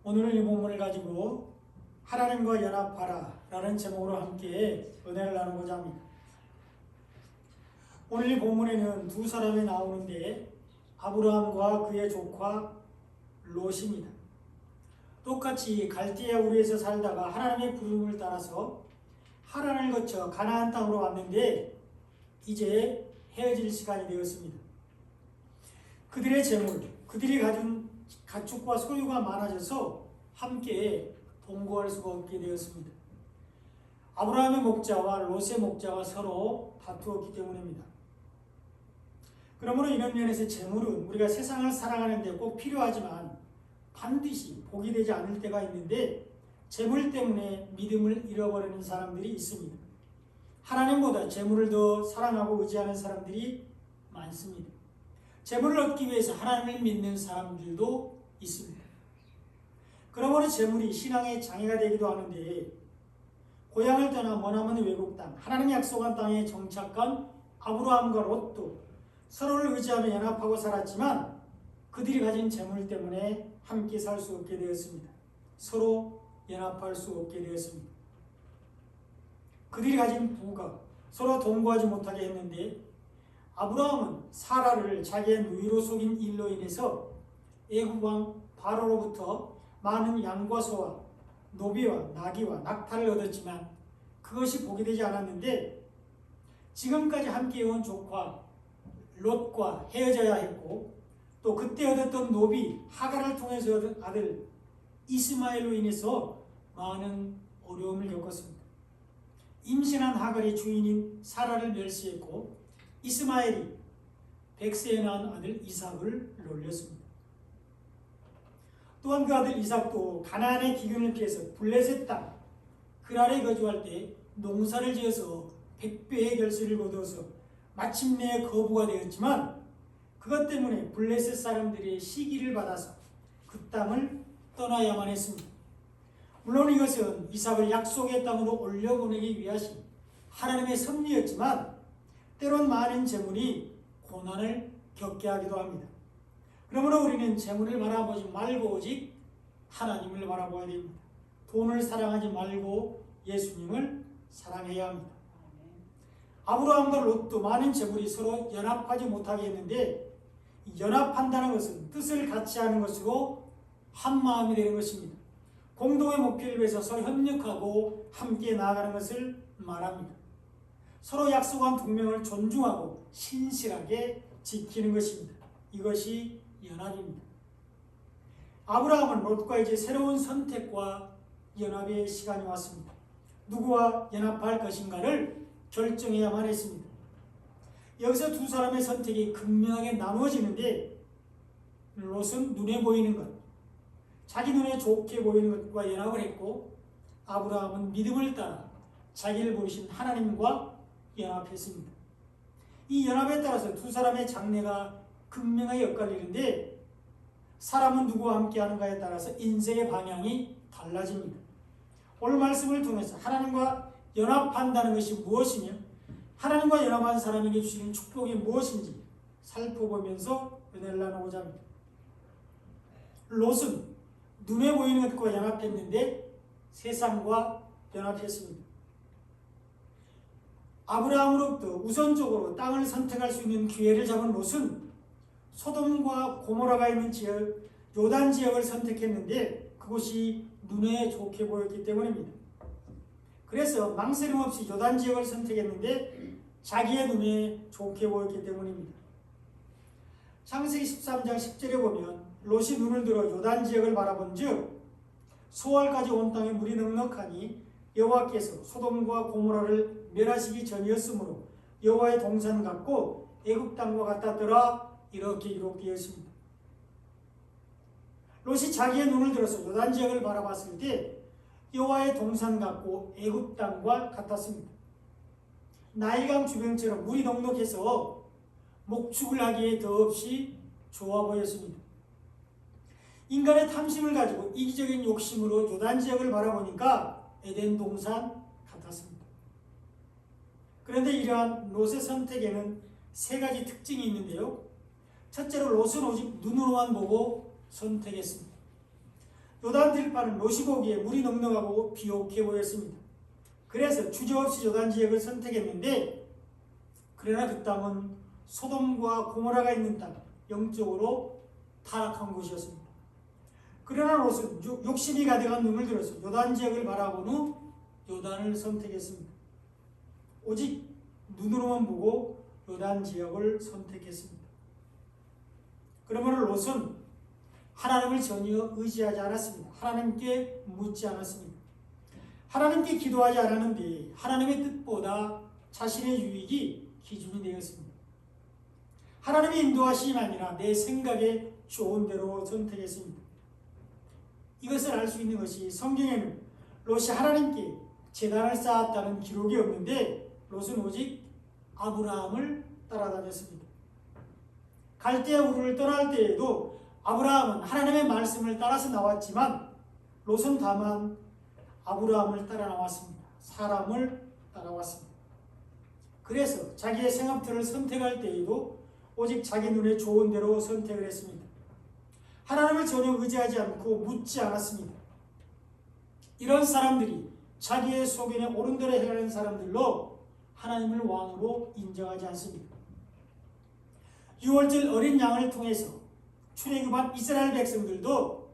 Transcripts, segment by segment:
오늘은 이 본문을 가지고 하나님과 연합하라 라는 제목으로 함께 은혜를 나누고자 합니다. 오늘 이 본문에는 두 사람이 나오는데 아브라함과 그의 조카 롯입니다. 똑같이 갈대아 우르에서 살다가 하나님의 부름을 따라서 하란을 거쳐 가나안 땅으로 왔는데 이제 헤어질 시간이 되었습니다. 그들의 재물, 그들이 가진 가축과 소유가 많아져서 함께 동거할 수가 없게 되었습니다. 아브라함의 목자와 롯의 목자가 서로 다투었기 때문입니다. 그러므로 이런 면에서 재물은 우리가 세상을 살아가는 데 꼭 필요하지만 반드시 복이 되지 않을 때가 있는데 재물 때문에 믿음을 잃어버리는 사람들이 있습니다. 하나님보다 재물을 더 사랑하고 의지하는 사람들이 많습니다. 재물을 얻기 위해서 하나님을 믿는 사람들도 있습니다. 그러므로 재물이 신앙의 장애가 되기도 하는데 고향을 떠나 머나먼 외국 땅, 하나님 약속한 땅에 정착한 아브라함과 롯도 서로를 의지하며 연합하고 살았지만 그들이 가진 재물 때문에 함께 살 수 없게 되었습니다. 서로 연합할 수 없게 되었습니다. 그들이 가진 부가 서로 동거하지 못하게 했는데 아브라함은 사라를 자기의 누이로 속인 일로 인해서 애굽 왕 바로로부터 많은 양과 소와 노비와 나귀와 낙타를 얻었지만 그것이 복이 되지 않았는데 지금까지 함께 온 조카 롯과 헤어져야 했고 또 그때 얻었던 노비 하갈을 통해서 얻은 아들 이스마엘로 인해서 많은 어려움을 겪었습니다. 임신한 하갈이 주인인 사라를 멸시했고 이스마엘이 백세에 낳은 아들 이삭을 놀렸습니다. 또한 그 아들 이삭도 가나안의 기근을 피해서 블레셋 땅 그랄에 거주할 때 농사를 지어서 100배의 결실을 거두어서 마침내 거부가 되었지만 그것 때문에 블레셋 사람들의 시기를 받아서 그 땅을 떠나야만 했습니다. 물론 이것은 이삭을 약속의 땅으로 올려보내기 위하신 하나님의 섭리였지만 때론 많은 재물이 고난을 겪게 하기도 합니다. 그러므로 우리는 재물을 바라보지 말고 오직 하나님을 바라봐야 됩니다. 돈을 사랑하지 말고 예수님을 사랑해야 합니다. 아브라함과 롯도 많은 재물이 서로 연합하지 못하게 했는데 연합한다는 것은 뜻을 같이 하는 것으로 한 마음이 되는 것입니다. 공동의 목표를 위해서 서로 협력하고 함께 나아가는 것을 말합니다. 서로 약속한 동맹을 존중하고 신실하게 지키는 것입니다. 이것이 연합입니다. 아브라함은 롯과 이제 새로운 선택과 연합의 시간이 왔습니다. 누구와 연합할 것인가를 결정해야만 했습니다. 여기서 두 사람의 선택이 극명하게 나누어지는데 롯은 눈에 보이는 것, 자기 눈에 좋게 보이는 것과 연합을 했고 아브라함은 믿음을 따라 자기를 부르신 하나님과 연합했습니다. 이 연합에 따라서 두 사람의 장래가 극명하게 엇갈리는데 사람은 누구와 함께하는가에 따라서 인생의 방향이 달라집니다. 오늘 말씀을 통해서 하나님과 연합한다는 것이 무엇이며 하나님과 연합한 사람에게 주시는 축복이 무엇인지 살펴보면서 은혜를 나누고자 합니다. 롯은 눈에 보이는 것과 연합했는데 세상과 연합했습니다. 아브라함으로부터 우선적으로 땅을 선택할 수 있는 기회를 잡은 롯은 소돔과 고모라가 있는 지역, 요단 지역을 선택했는데 그곳이 눈에 좋게 보였기 때문입니다. 그래서 망설임 없이 요단 지역을 선택했는데 자기의 눈에 좋게 보였기 때문입니다. 창세기 13장 10절에 보면 롯이 눈을 들어 요단 지역을 바라본 즉 소알까지 온 땅에 물이 넉넉하니 여호와께서 소돔과 고모라를 멸하시기 전이었으므로 여호와의 동산 같고 애굽 땅과 같았더라 이렇게 기록되었습니다. 롯이 자기의 눈을 들어서 요단 지역을 바라봤을 때 여호와의 동산 같고 애굽 땅과 같았습니다. 나일강 주변처럼 물이 넉넉해서 목축을 하기에 더없이 좋아 보였습니다. 인간의 탐심을 가지고 이기적인 욕심으로 요단 지역을 바라보니까 에덴 동산 같았습니다. 그런데 이러한 롯의 선택에는 세 가지 특징이 있는데요. 첫째로 롯은 오직 눈으로만 보고 선택했습니다. 요단 들판은 롯이 보기에 물이 넉넉하고 비옥해 보였습니다. 그래서 주저없이 요단 지역을 선택했는데, 그러나 그 땅은 소돔과 고모라가 있는 땅, 영적으로 타락한 곳이었습니다. 그러나 롯은 욕심이 가득한 눈을 들어서 요단 지역을 바라본 후 요단을 선택했습니다. 오직 눈으로만 보고 요단 지역을 선택했습니다. 그러므로 롯은 하나님을 전혀 의지하지 않았습니다. 하나님께 묻지 않았습니다. 하나님께 기도하지 않았는데 하나님의 뜻보다 자신의 유익이 기준이 되었습니다. 하나님의 인도하심이 아니라 내 생각에 좋은 대로 선택했습니다. 이것을 알 수 있는 것이 성경에는 롯이 하나님께 제단을 쌓았다는 기록이 없는데 롯은 오직 아브라함을 따라다녔습니다. 갈대아 우르를 떠날 때에도 아브라함은 하나님의 말씀을 따라서 나왔지만 롯은 다만 아브라함을 따라 나왔습니다. 사람을 따라왔습니다. 그래서 자기의 생업들을 선택할 때에도 오직 자기 눈에 좋은 대로 선택을 했습니다. 하나님을 전혀 의지하지 않고 묻지 않았습니다. 이런 사람들이 자기의 소견에 옳은 대로 행하는 사람들로 하나님을 왕으로 인정하지 않습니다. 유월절 어린 양을 통해서 출애굽한 이스라엘 백성들도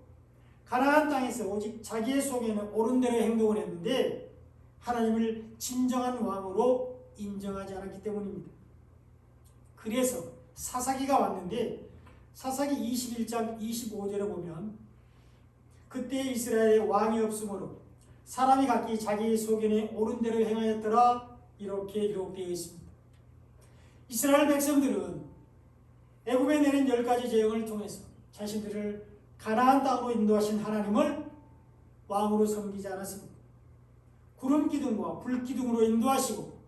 가나안 땅에서 오직 자기의 소견에 옳은 대로 행동을 했는데 하나님을 진정한 왕으로 인정하지 않았기 때문입니다. 그래서 사사기가 왔는데 사사기 21장 25절에 보면 그때 이스라엘에 왕이 없으므로 사람이 각기 자기의 소견에 옳은 대로 행하였더라 이렇게 기록되어 있습니다. 이스라엘 백성들은 애굽에 내린 10가지 재앙을 통해서 자신들을 가나안 땅으로 인도하신 하나님을 왕으로 섬기지 않았습니다. 구름 기둥과 불 기둥으로 인도하시고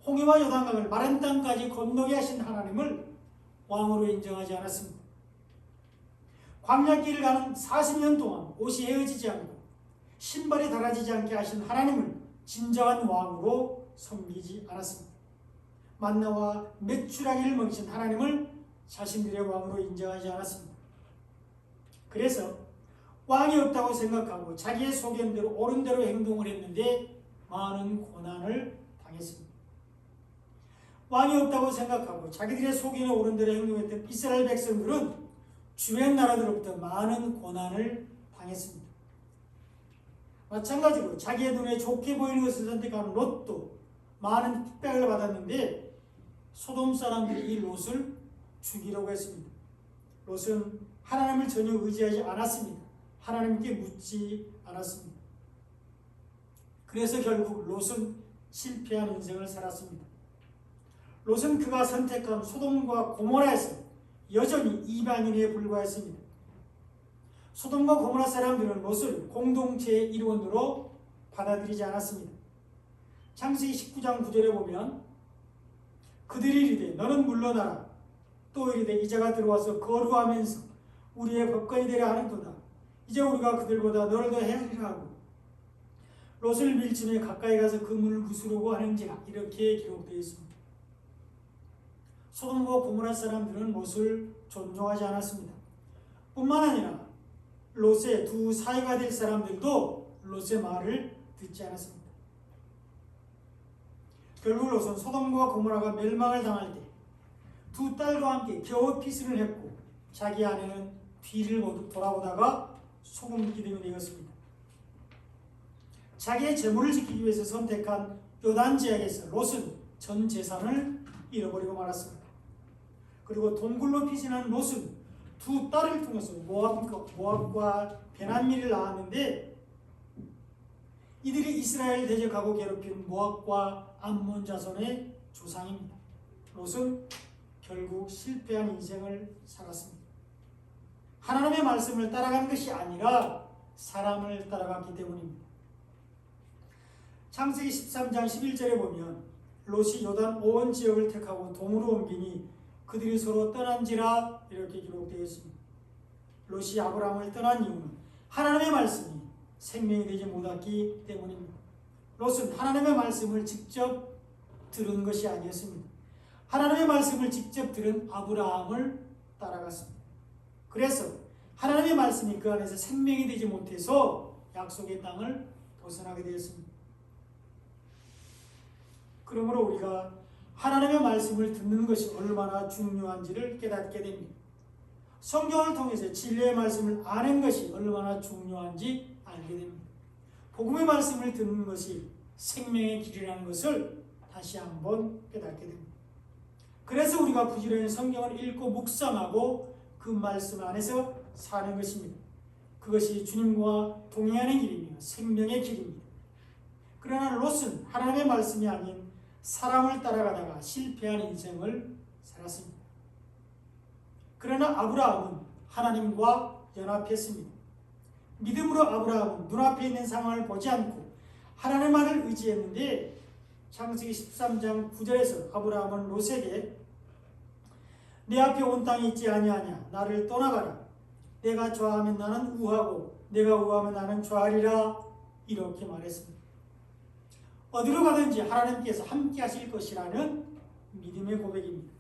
홍해와 요단강을 마른 땅까지 건너게 하신 하나님을 왕으로 인정하지 않았습니다. 광야길을 가는 40년 동안 옷이 헤어지지 않고 신발이 닳아지지 않게 하신 하나님을 진정한 왕으로 섬기지 않았습니다. 만나와 메추라기를 먹이신 하나님을 자신들의 왕으로 인정하지 않았습니다. 그래서 왕이 없다고 생각하고 자기의 소견대로 옳은 대로 행동을 했는데 많은 고난을 당했습니다. 왕이 없다고 생각하고 자기들의 소견에 옳은 대로 행동했던 이스라엘 백성들은 주변 나라들로부터 많은 고난을 당했습니다. 마찬가지로 자기의 눈에 좋게 보이는 것을 선택하는 롯도 많은 핍박을 받았는데 소돔 사람들이 이 롯을 죽이려고 했습니다. 롯은 하나님을 전혀 의지하지 않았습니다. 하나님께 묻지 않았습니다. 그래서 결국 롯은 실패한 인생을 살았습니다. 롯은 그가 선택한 소돔과 고모라에서 여전히 이방인에 불과했습니다. 소돔과 고모라 사람들은 롯을 공동체의 일원으로 받아들이지 않았습니다. 창세기 19장 9절에 보면 그들이 이르되 너는 물러나라 또 이르되 이자가 들어와서 거루하면서 우리의 법관이 되려 하는도다. 이제 우리가 그들보다 너를 더 행하리라 하고 롯을 밀치며 가까이 가서 그 문을 부수려고 하는지라 이렇게 기록되어 있습니다. 소돔과 고모라 사람들은 롯을 존중하지 않았습니다. 뿐만 아니라 롯의 두 사이가 될 사람들도 롯의 말을 듣지 않았습니다. 결국 롯은 소돔과 고모라가 멸망을 당할 때 두 딸과 함께 겨우 피신을 했고 자기 아내는 뒤를 돌아보다가 소금 기둥이 되었습니다. 자기의 재물을 지키기 위해서 선택한 요단 지역에서 롯은 전 재산을 잃어버리고 말았습니다. 그리고 동굴로 피신한 롯은 두 딸을 통해서 모압과 베난미를 낳았는데 이들이 이스라엘을 대적하고 괴롭힌 모압과 암몬 자손의 조상입니다. 롯은 결국 실패한 인생을 살았습니다. 하나님의 말씀을 따라간 것이 아니라 사람을 따라갔기 때문입니다. 창세기 13장 11절에 보면 롯이 요단 오원 지역을 택하고 동으로 옮기니 그들이 서로 떠난지라 이렇게 기록되어 있습니다. 롯이 아브라함을 떠난 이유는 하나님의 말씀이 생명이 되지 못했기 때문입니다. 롯은 하나님의 말씀을 직접 들은 것이 아니었습니다. 하나님의 말씀을 직접 들은 아브라함을 따라갔습니다. 그래서 하나님의 말씀이 그 안에서 생명이 되지 못해서 약속의 땅을 벗어나게 되었습니다. 그러므로 우리가 하나님의 말씀을 듣는 것이 얼마나 중요한지를 깨닫게 됩니다. 성경을 통해서 진리의 말씀을 아는 것이 얼마나 중요한지 알게 됩니다. 복음의 말씀을 듣는 것이 생명의 길이라는 것을 다시 한번 깨닫게 됩니다. 그래서 우리가 부지런히 성경을 읽고 묵상하고 그 말씀 안에서 사는 것입니다. 그것이 주님과 동행하는 길이며 생명의 길입니다. 그러나 롯은 하나님의 말씀이 아닌 사람을 따라가다가 실패한 인생을 살았습니다. 그러나 아브라함은 하나님과 연합했습니다. 믿음으로 아브라함은 눈앞에 있는 상황을 보지 않고 하나님만을 의지했는데 창세기 13장 9절에서 아브라함은 롯에게 내 앞에 온 땅이 있지 아니하냐 나를 떠나가라 내가 좌하면 나는 우하고 내가 우하면 나는 좌하리라 이렇게 말했습니다. 어디로 가든지 하나님께서 함께 하실 것이라는 믿음의 고백입니다.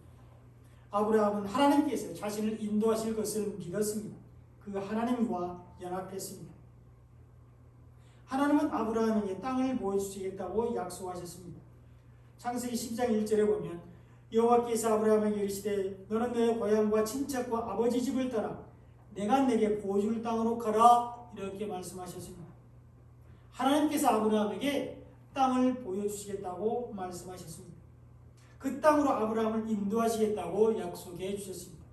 아브라함은 하나님께서 자신을 인도하실 것을 믿었습니다. 그 하나님과 연합했습니다. 하나님은 아브라함에게 땅을 보여주시겠다고 약속하셨습니다. 창세기 10장 1절에 보면 여호와께서 아브라함에게 이르시되 너는 너의 고향과 친척과 아버지 집을 떠나 내가 내게 보여줄 땅으로 가라 이렇게 말씀하셨습니다. 하나님께서 아브라함에게 땅을 보여주시겠다고 말씀하셨습니다. 그 땅으로 아브라함을 인도하시겠다고 약속해 주셨습니다.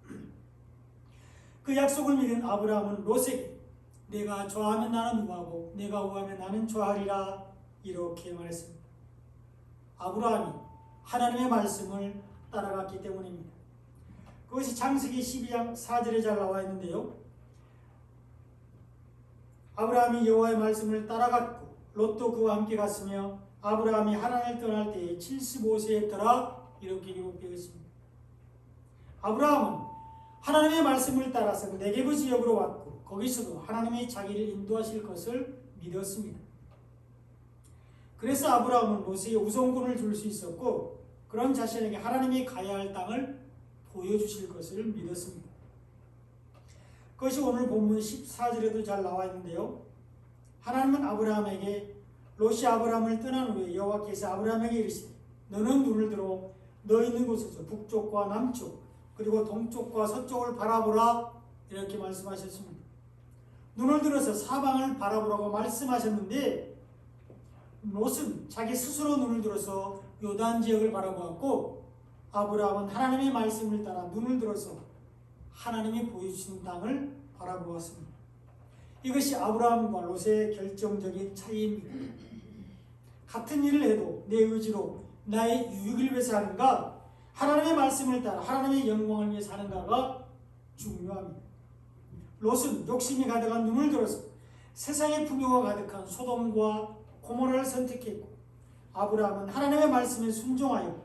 그 약속을 믿은 아브라함은 롯에게 내가 좌하면 나는 우하고 내가 우하면 나는 좌하리라 이렇게 말했습니다. 아브라함이 하나님의 말씀을 따라갔기 때문입니다. 그것이 창세기 12장 4절에 잘 나와 있는데요. 아브라함이 여호와의 말씀을 따라갔고 롯도 그와 함께 갔으며 아브라함이 하란을 떠날 때에 75세였더라 이렇게 기록되어 있습니다. 아브라함은 하나님의 말씀을 따라서 네게브 지역으로 왔고 거기서도 하나님이 자기를 인도하실 것을 믿었습니다. 그래서 아브라함은 롯에게 우선권을 줄 수 있었고 그런 자신에게 하나님이 가야 할 땅을 보여주실 것을 믿었습니다. 그것이 오늘 본문 14절에도 잘 나와 있는데요. 하나님은 아브라함에게 롯이 아브라함을 떠난 후에 여호와께서 아브라함에게 이르시되 너는 눈을 들어 너 있는 곳에서 북쪽과 남쪽 그리고 동쪽과 서쪽을 바라보라 이렇게 말씀하셨습니다. 눈을 들어서 사방을 바라보라고 말씀하셨는데 롯은 자기 스스로 눈을 들어서 요단 지역을 바라보았고 아브라함은 하나님의 말씀을 따라 눈을 들어서 하나님이 보여주신 땅을 바라보았습니다. 이것이 아브라함과 롯의 결정적인 차이입니다. 같은 일을 해도 내 의지로 나의 유익을 위해서 하는가 하나님의 말씀을 따라 하나님의 영광을 위해서 하는가가 중요합니다. 롯은 욕심이 가득한 눈을 들어서 세상의 풍요가 가득한 소돔과 고모라를 선택했고 아브라함은 하나님의 말씀에 순종하여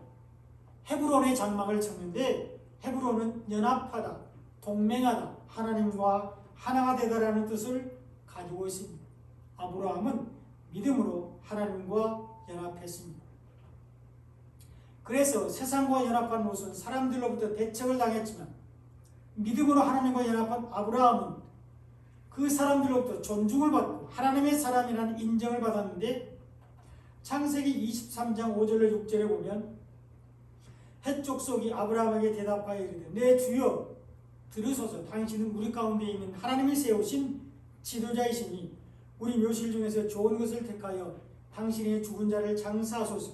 헤브론의 장막을 쳤는데 헤브론은 연합하다, 동맹하다, 하나님과 하나가 되다라는 뜻을 가지고 있습니다. 아브라함은 믿음으로 하나님과 연합했습니다. 그래서 세상과 연합한 롯은 사람들로부터 대적을 당했지만 믿음으로 하나님과 연합한 아브라함은 그 사람들로부터 존중을 받고 하나님의 사람이라는 인정을 받았는데 창세기 23장 5절로 6절에 보면 헷 족속이 아브라함에게 대답하여 이르되 내 주여 들으소서 당신은 우리 가운데 있는 하나님이 세우신 지도자이시니 우리 묘실 중에서 좋은 것을 택하여 당신의 죽은 자를 장사하소서.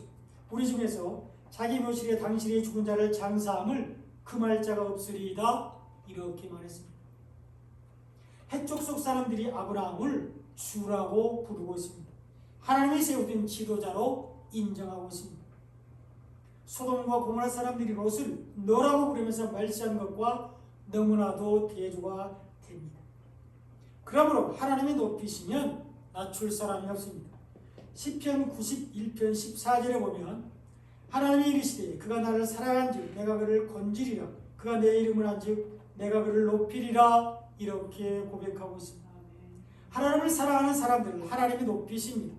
우리 중에서 자기 묘실에 당신의 죽은 자를 장사함을 금할 자가 없으리이다 이렇게 말했습니다. 헷 족속 사람들이 아브라함을 주라고 부르고 있습니다. 하나님이 세우신 지도자로 인정하고 있습니다. 소돔과 고모라 사람들이 롯을 너라고 부르면서 말시한 것과 너무나도 대조가 됩니다. 그러므로 하나님이 높이시면 낮출 사람이 없습니다. 시편 91편 14절에 보면 하나님이 이르시되 그가 나를 사랑한즉 내가 그를 건지리라 그가 내 이름을 한즉 내가 그를 높이리라 이렇게 고백하고 있습니다. 하나님을 사랑하는 사람들을 하나님이 높이십니다.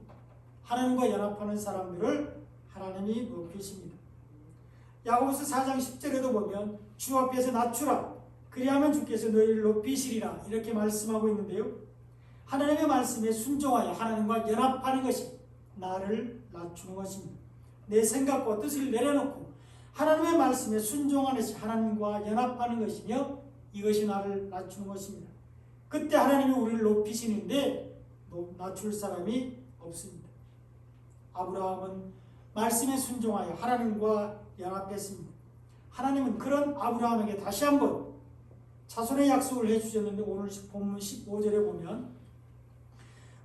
하나님과 연합하는 사람들을 하나님이 높이십니다. 야고보서 4장 10절에도 보면 주 앞에서 낮추라 그리하면 주께서 너희를 높이시리라 이렇게 말씀하고 있는데요. 하나님의 말씀에 순종하여 하나님과 연합하는 것이 나를 낮추는 것입니다. 내 생각과 뜻을 내려놓고 하나님의 말씀에 순종하는 것이 하나님과 연합하는 것이며 이것이 나를 낮추는 것입니다. 그때 하나님이 우리를 높이시는데 낮출 사람이 없습니다. 아브라함은 말씀에 순종하여 하나님과 연합했습니다. 하나님은 그런 아브라함에게 다시 한번 자손의 약속을 해주셨는데 오늘 본문 15절에 보면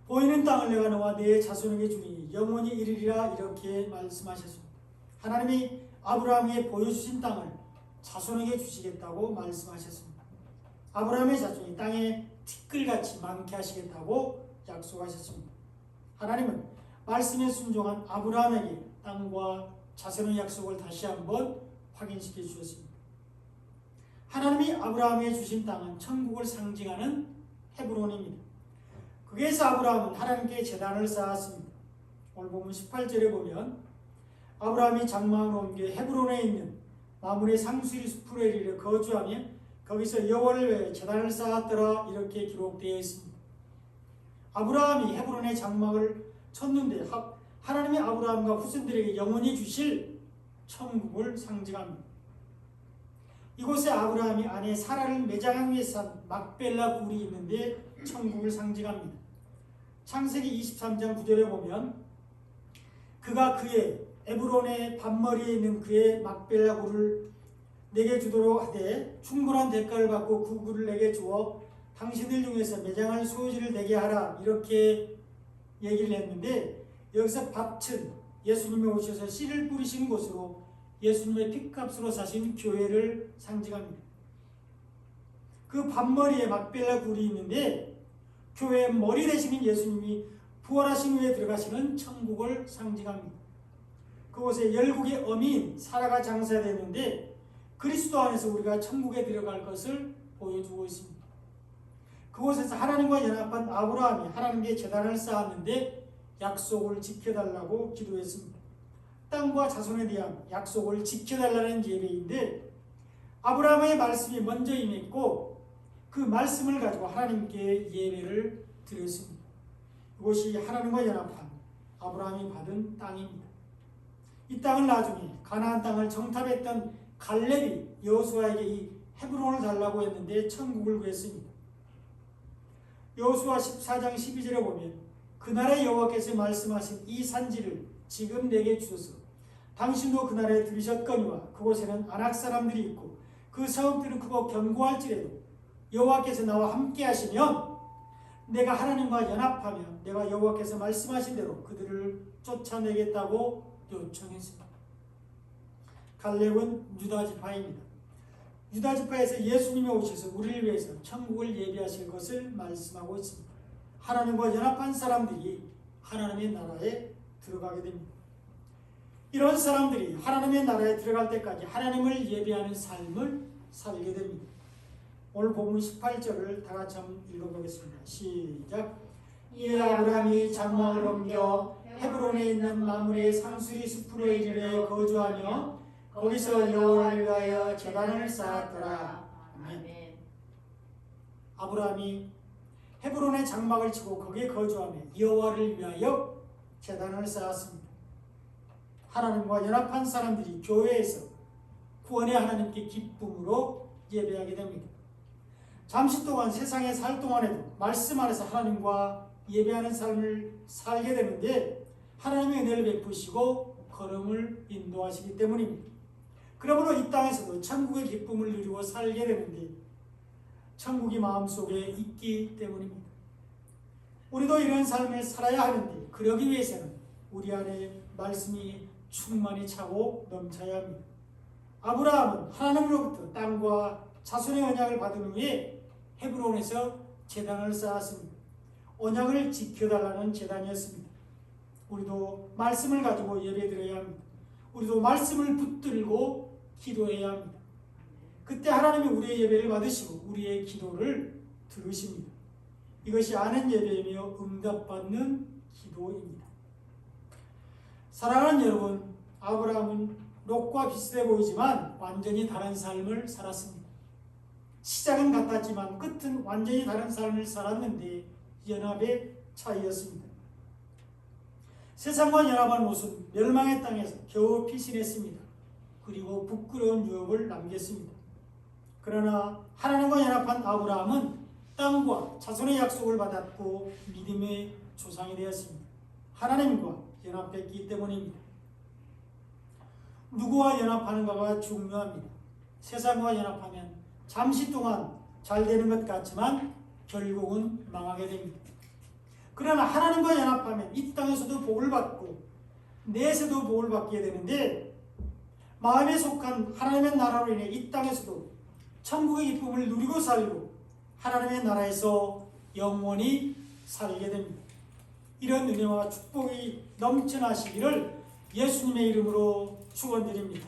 보이는 땅을 내가 너와 네 자손에게 주니 영원히 이르리라 이렇게 말씀하셨습니다. 하나님이 아브라함에게 보여주신 땅을 자손에게 주시겠다고 말씀하셨습니다. 아브라함의 자손이 땅에 티끌같이 많게 하시겠다고 약속하셨습니다. 하나님은 말씀에 순종한 아브라함에게 땅과 자손의 약속을 다시 한번 확인시켜 주셨습니다. 하나님이 아브라함에게 주신 땅은 천국을 상징하는 헤브론입니다. 거기에서 아브라함은 하나님께 제단을 쌓았습니다. 오늘 보면 18절에 보면 아브라함이 장막을 옮겨 헤브론에 있는 마므레 상수리 숲으로 이르러 거주하며 거기서 여호와를 위해 제단을 쌓았더라 이렇게 기록되어 있습니다. 아브라함이 헤브론의 장막을 쳤는데 하나님이 아브라함과 후손들에게 영원히 주실 천국을 상징합니다. 이곳에 아브라함이 아내 사라를 매장하기 위해서 산 막벨라 굴이 있는데 천국을 상징합니다. 창세기 23장 9절에 보면 그가 그의 에브론의 밭머리에 있는 그의 막벨라 굴을 내게 주도록 하되 충분한 대가를 받고 그 굴을 내게 주어 당신들 중에서 매장할 소유지를 내게 하라 이렇게 얘기를 했는데 여기서 밭은 예수님이 오셔서 씨를 뿌리신 곳으로 예수님의 핏값으로 사신 교회를 상징합니다. 그 밭머리에 막벨라 굴이 있는데 교회의 머리 되시는 예수님이 부활하신 후에 들어가시는 천국을 상징합니다. 그곳에 열국의 어미인 사라가 장사되는데 그리스도 안에서 우리가 천국에 들어갈 것을 보여주고 있습니다. 그곳에서 하나님과 연합한 아브라함이 하나님께 제단을 쌓았는데 약속을 지켜달라고 기도했습니다. 땅과 자손에 대한 약속을 지켜달라는 예배인데 아브라함의 말씀이 먼저 임했고 그 말씀을 가지고 하나님께 예배를 드렸습니다. 이곳이 하나님과 연합한 아브라함이 받은 땅입니다. 이 땅을 나중에 가나안 땅을 정탐했던 갈렙이 여호수아에게 이 헤브론을 달라고 했는데 천국을 구했습니다. 여호수아 14장 12절에 보면 그날의 여호와께서 말씀하신 이 산지를 지금 내게 주소서. 당신도 그날에 들으셨거니와 그곳에는 아낙 사람들이 있고 그 성읍들은 크고 견고할지라도 여호와께서 나와 함께 하시면 내가 하나님과 연합하면 내가 여호와께서 말씀하신 대로 그들을 쫓아내겠다고 요청했습니다. 갈렙은 유다 지파입니다. 유다 지파에서 예수님이 오셔서 우리를 위해서 천국을 예비하실 것을 말씀하고 있습니다. 하나님과 연합한 사람들이 하나님의 나라에 들어가게 됩니다. 이런 사람들이 하나님의 나라에 들어갈 때까지 하나님을 예배하는 삶을 살게 됩니다. 오늘 본문 18절을 다 같이 한번 읽어보겠습니다. 시작. 이에 아브라함이 장막을 옮겨 헤브론에 있는 마므레 상수리 숲으로 이르러 거주하며 거기서 여호와를 위하여 제단을 쌓았더라. 아멘. 아브라함이 헤브론의 장막을 치고 거기에 거주하며 여호와를 위하여 제단을 쌓았습니다. 하나님과 연합한 사람들이 교회에서 구원의 하나님께 기쁨으로 예배하게 됩니다. 잠시 동안 세상에 살 동안에도 말씀 안에서 하나님과 예배하는 삶을 살게 되는데 하나님의 은혜를 베푸시고 걸음을 인도하시기 때문입니다. 그러므로 이 땅에서도 천국의 기쁨을 누리고 살게 되는데 천국이 마음속에 있기 때문입니다. 우리도 이런 삶을 살아야 하는데 그러기 위해서는 우리 안에 말씀이 충만히 차고 넘쳐야 합니다. 아브라함은 하나님으로부터 땅과 자손의 언약을 받은 후에 헤브론에서 제단을 쌓았습니다. 언약을 지켜달라는 제단이었습니다. 우리도 말씀을 가지고 예배드려야 합니다. 우리도 말씀을 붙들고 기도해야 합니다. 그때 하나님이 우리의 예배를 받으시고 우리의 기도를 들으십니다. 이것이 아는 예배이며 응답받는 기도입니다. 사랑하는 여러분, 아브라함은 롯과 비슷해 보이지만 완전히 다른 삶을 살았습니다. 시작은 같았지만 끝은 완전히 다른 삶을 살았는데 연합의 차이였습니다. 세상과 연합한 롯은 멸망의 땅에서 겨우 피신했습니다. 그리고 부끄러운 유업을 남겼습니다. 그러나 하나님과 연합한 아브라함은 땅과 자손의 약속을 받았고 믿음의 조상이 되었습니다. 하나님과 연합했기 때문입니다. 누구와 연합하는가가 중요합니다. 세상과 연합하면 잠시 동안 잘 되는 것 같지만 결국은 망하게 됩니다. 그러나 하나님과 연합하면 이 땅에서도 복을 받고 내에서도 복을 받게 되는데, 마음에 속한 하나님의 나라로 인해 이 땅에서도 천국의 기쁨을 누리고 살고 하나님의 나라에서 영원히 살게 됩니다. 이런 은혜와 축복이 넘쳐나시기를 예수님의 이름으로 축원드립니다.